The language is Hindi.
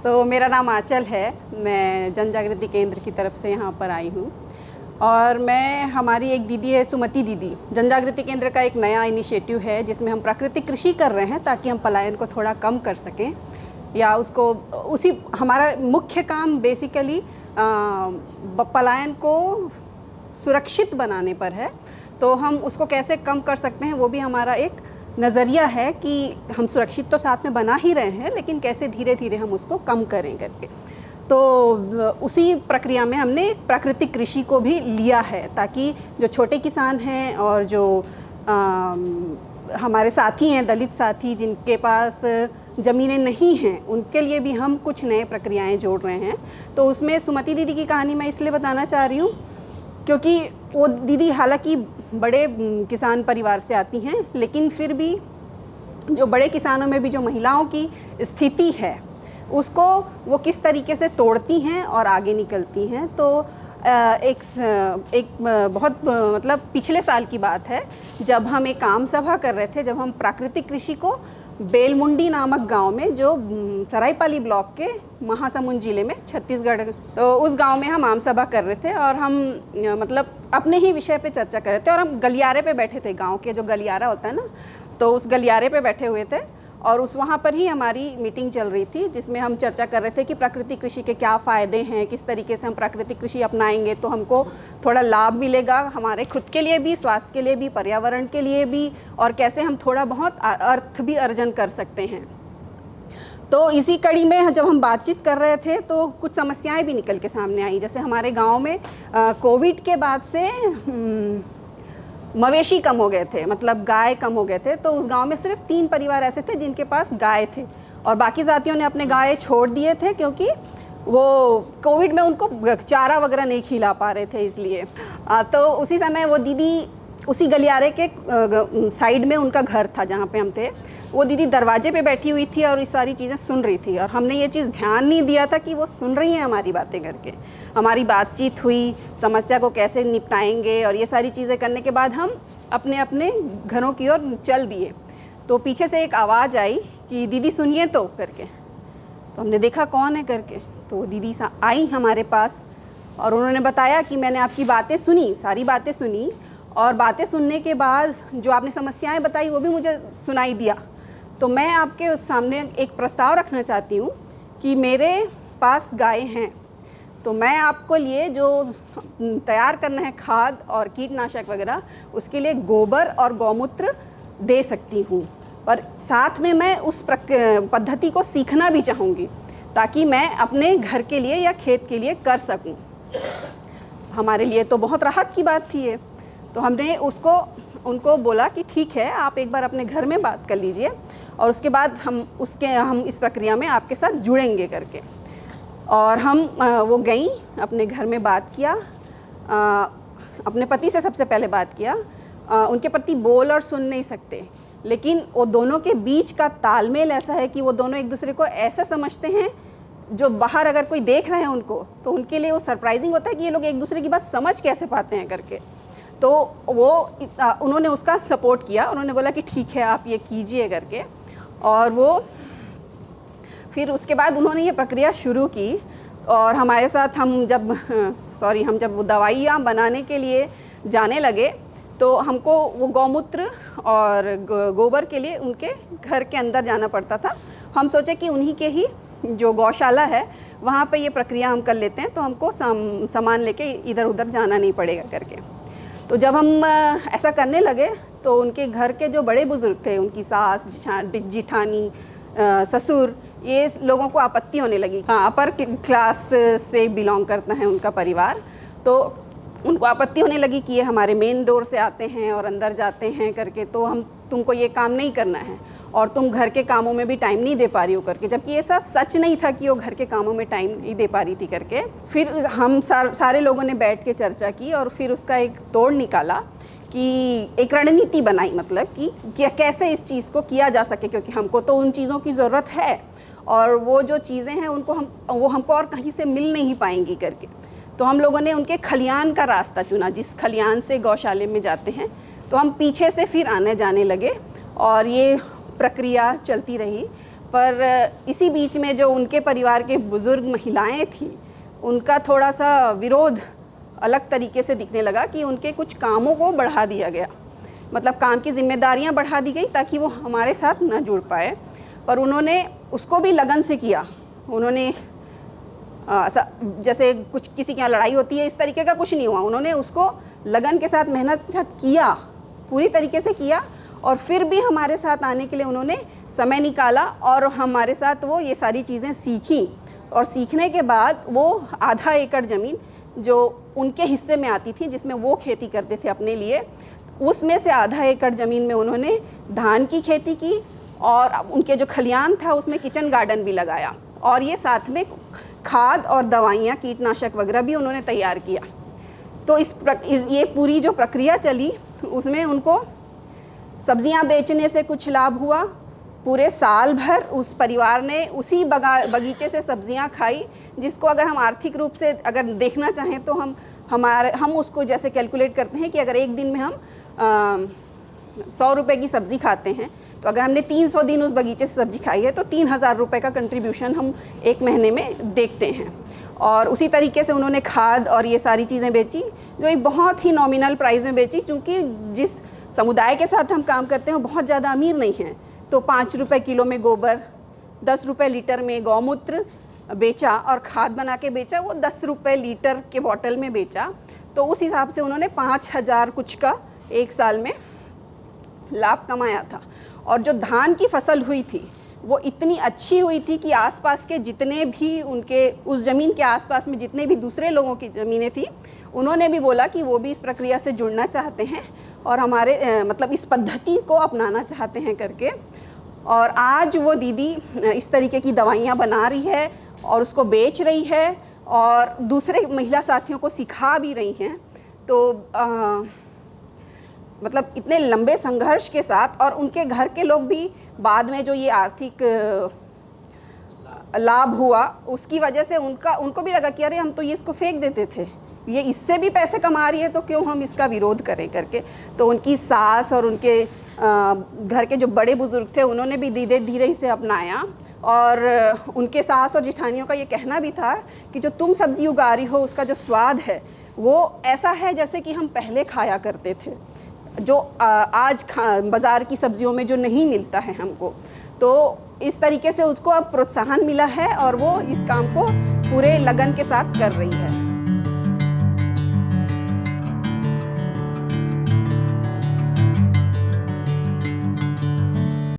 तो मेरा नाम आंचल है। मैं जन जागृति केंद्र की तरफ से यहाँ पर आई हूँ और मैं हमारी एक दीदी है सुमति दीदी। जन जागृति केंद्र का एक नया इनिशिएटिव है जिसमें हम प्राकृतिक कृषि कर रहे हैं ताकि हम पलायन को थोड़ा कम कर सकें या उसको उसी हमारा मुख्य काम बेसिकली पलायन को सुरक्षित बनाने पर है। तो हम उसको कैसे कम कर सकते हैं वो भी हमारा एक नज़रिया है कि हम सुरक्षित तो साथ में बना ही रहे हैं लेकिन कैसे धीरे धीरे हम उसको कम करें करके। तो उसी प्रक्रिया में हमने प्राकृतिक कृषि को भी लिया है ताकि जो छोटे किसान हैं और जो हमारे साथी हैं दलित साथी जिनके पास ज़मीनें नहीं हैं उनके लिए भी हम कुछ नए प्रक्रियाएं जोड़ रहे हैं। तो उसमें सुमति दीदी की कहानी मैं इसलिए बताना चाह रही हूँ क्योंकि वो दीदी हालांकि बड़े किसान परिवार से आती हैं लेकिन फिर भी जो बड़े किसानों में भी जो महिलाओं की स्थिति है उसको वो किस तरीके से तोड़ती हैं और आगे निकलती हैं। तो एक बहुत मतलब पिछले साल की बात है जब हम एक आम सभा कर रहे थे, जब हम प्राकृतिक कृषि को बेलमुंडी नामक गांव में जो सरायपाली ब्लॉक के महासमुंद ज़िले में छत्तीसगढ़, तो उस गांव में हम आम सभा कर रहे थे और हम मतलब अपने ही विषय पे चर्चा कर रहे थे और हम गलियारे पे बैठे थे। गांव के जो गलियारा होता है ना, तो उस गलियारे पे बैठे हुए थे और वहाँ पर ही हमारी मीटिंग चल रही थी जिसमें हम चर्चा कर रहे थे कि प्राकृतिक कृषि के क्या फ़ायदे हैं, किस तरीके से हम प्राकृतिक कृषि अपनाएंगे तो हमको थोड़ा लाभ मिलेगा, हमारे खुद के लिए भी, स्वास्थ्य के लिए भी, पर्यावरण के लिए भी, और कैसे हम थोड़ा बहुत अर्थ भी अर्जन कर सकते हैं। तो इसी कड़ी में जब हम बातचीत कर रहे थे तो कुछ समस्याएं भी निकल के सामने आई। जैसे हमारे गाँव में कोविड के बाद से मवेशी कम हो गए थे, मतलब गाय कम हो गए थे। तो उस गांव में सिर्फ 3 परिवार ऐसे थे जिनके पास गाय थे और बाकी जातियों ने अपने गाय छोड़ दिए थे क्योंकि वो कोविड में उनको चारा वगैरह नहीं खिला पा रहे थे इसलिए। तो उसी समय वो दीदी उसी गलियारे के साइड में उनका घर था जहाँ पे हम थे। वो दीदी दरवाजे पे बैठी हुई थी और ये सारी चीज़ें सुन रही थी और हमने ये चीज़ ध्यान नहीं दिया था कि वो सुन रही हैं हमारी बातें करके। हमारी बातचीत हुई, समस्या को कैसे निपटाएंगे और ये सारी चीज़ें करने के बाद हम अपने अपने घरों की ओर चल दिए। तो पीछे से एक आवाज़ आई कि दीदी सुनिए तो करके। तो हमने देखा कौन है करके, तो वो दीदी आई हमारे पास और उन्होंने बताया कि मैंने आपकी बातें सुनी, सारी बातें सुनी और बातें सुनने के बाद जो आपने समस्याएं बताई वो भी मुझे सुनाई दिया। तो मैं आपके सामने एक प्रस्ताव रखना चाहती हूँ कि मेरे पास गाय हैं तो मैं आपको लिए जो तैयार करना है खाद और कीटनाशक वगैरह उसके लिए गोबर और गौमूत्र दे सकती हूँ, पर साथ में मैं उस पद्धति को सीखना भी चाहूँगी ताकि मैं अपने घर के लिए या खेत के लिए कर सकूँ। हमारे लिए तो बहुत राहत की बात थी ये। तो हमने उनको बोला कि ठीक है, आप एक बार अपने घर में बात कर लीजिए और उसके बाद हम इस प्रक्रिया में आपके साथ जुड़ेंगे करके। और हम वो गई अपने घर में बात किया, अपने पति से सबसे पहले बात किया। उनके पति बोल और सुन नहीं सकते लेकिन वो दोनों के बीच का तालमेल ऐसा है कि वो दोनों एक दूसरे को ऐसा समझते हैं, जो बाहर अगर कोई देख रहे हैं उनको तो उनके लिए वो सरप्राइजिंग होता है कि ये लोग एक दूसरे की बात समझ कैसे पाते हैं करके। तो उन्होंने उसका सपोर्ट किया, उन्होंने बोला कि ठीक है आप ये कीजिए करके। और वो फिर उसके बाद उन्होंने ये प्रक्रिया शुरू की और हमारे साथ हम जब वो दवाइयाँ बनाने के लिए जाने लगे तो हमको वो गौमूत्र और गोबर के लिए उनके घर के अंदर जाना पड़ता था। हम सोचे कि उन्हीं के ही जो गौशाला है वहाँ पे ये प्रक्रिया हम कर लेते हैं तो हमको सामान लेके इधर उधर जाना नहीं पड़ेगा करके। तो जब हम ऐसा करने लगे तो उनके घर के जो बड़े बुज़ुर्ग थे, उनकी सास, जिठानी, ससुर, ये लोगों को आपत्ति होने लगी। हाँ, अपर क्लास से बिलोंग करता है उनका परिवार। तो उनको आपत्ति होने लगी कि ये हमारे मेन डोर से आते हैं और अंदर जाते हैं करके, तो तुमको ये काम नहीं करना है और तुम घर के कामों में भी टाइम नहीं दे पा रही हो करके। जबकि ऐसा सच नहीं था कि वो घर के कामों में टाइम नहीं दे पा रही थी करके। फिर हम सारे लोगों ने बैठ के चर्चा की और फिर उसका एक तोड़ निकाला कि एक रणनीति बनाई, मतलब कि कैसे इस चीज़ को किया जा सके, क्योंकि हमको तो उन चीज़ों की ज़रूरत है और वो जो चीज़ें हैं वो हमको और कहीं से मिल नहीं पाएंगी करके। तो हम लोगों ने उनके खलियान का रास्ता चुना, जिस खलियान से गौशाले में जाते हैं। तो हम पीछे से फिर आने जाने लगे और ये प्रक्रिया चलती रही। पर इसी बीच में जो उनके परिवार के बुज़ुर्ग महिलाएं थी, उनका थोड़ा सा विरोध अलग तरीके से दिखने लगा कि उनके कुछ कामों को बढ़ा दिया गया, मतलब काम की जिम्मेदारियां बढ़ा दी गई ताकि वो हमारे साथ न जुड़ पाए। पर उन्होंने उसको भी लगन से किया। उन्होंने जैसे कुछ किसी के यहाँ लड़ाई होती है, इस तरीके का कुछ नहीं हुआ। उन्होंने उसको लगन के साथ, मेहनत के साथ किया, पूरी तरीके से किया, और फिर भी हमारे साथ आने के लिए उन्होंने समय निकाला और हमारे साथ वो ये सारी चीज़ें सीखी। और सीखने के बाद वो आधा एकड़ ज़मीन जो उनके हिस्से में आती थी, जिसमें वो खेती करते थे अपने लिए, उसमें से आधा एकड़ ज़मीन में उन्होंने धान की खेती की और उनके जो खलियान था उसमें किचन गार्डन भी लगाया, और ये साथ में खाद और दवाइयाँ, कीटनाशक वगैरह भी उन्होंने तैयार किया। तो ये पूरी जो प्रक्रिया चली उसमें उनको सब्जियां बेचने से कुछ लाभ हुआ। पूरे साल भर उस परिवार ने उसी बगीचे से सब्जियां खाई, जिसको अगर हम आर्थिक रूप से अगर देखना चाहें तो हम उसको जैसे कैलकुलेट करते हैं कि अगर एक दिन में हम 100 रुपये की सब्ज़ी खाते हैं, तो अगर हमने 300 दिन उस बगीचे से सब्ज़ी खाई है तो 3000 रुपये का कंट्रीब्यूशन हम एक महीने में देखते हैं। और उसी तरीके से उन्होंने खाद और ये सारी चीज़ें बेची, जो एक बहुत ही नॉमिनल प्राइस में बेची, क्योंकि जिस समुदाय के साथ हम काम करते हैं वो बहुत ज़्यादा अमीर नहीं हैं। तो 5 रुपये किलो में गोबर, 10 रुपये लीटर में गौमूत्र बेचा, और खाद बना के बेचा वो 10 रुपये लीटर के बॉटल में बेचा। तो उस हिसाब से उन्होंने 5000 कुछ का एक साल में लाभ कमाया था। और जो धान की फसल हुई थी वो इतनी अच्छी हुई थी कि आसपास के जितने भी उनके उस ज़मीन के आसपास में जितने भी दूसरे लोगों की ज़मीनें थी, उन्होंने भी बोला कि वो भी इस प्रक्रिया से जुड़ना चाहते हैं और हमारे मतलब इस पद्धति को अपनाना चाहते हैं करके। और आज वो दीदी इस तरीके की दवाइयाँ बना रही है और उसको बेच रही है और दूसरे महिला साथियों को सिखा भी रही हैं। तो मतलब इतने लंबे संघर्ष के साथ, और उनके घर के लोग भी बाद में जो ये आर्थिक लाभ हुआ उसकी वजह से उनको भी लगा कि अरे हम तो ये इसको फेंक देते थे, ये इससे भी पैसे कमा रही है तो क्यों हम इसका विरोध करें करके। तो उनकी सास और उनके घर के जो बड़े बुजुर्ग थे उन्होंने भी धीरे धीरे इसे अपनाया। और उनके सास और जिठानियों का ये कहना भी था कि जो तुम सब्ज़ी उगा रही हो उसका जो स्वाद है वो ऐसा है जैसे कि हम पहले खाया करते थे, जो आज बाज़ार की सब्जियों में जो नहीं मिलता है हमको। तो इस तरीके से उसको अब प्रोत्साहन मिला है और वो इस काम को पूरे लगन के साथ कर रही है।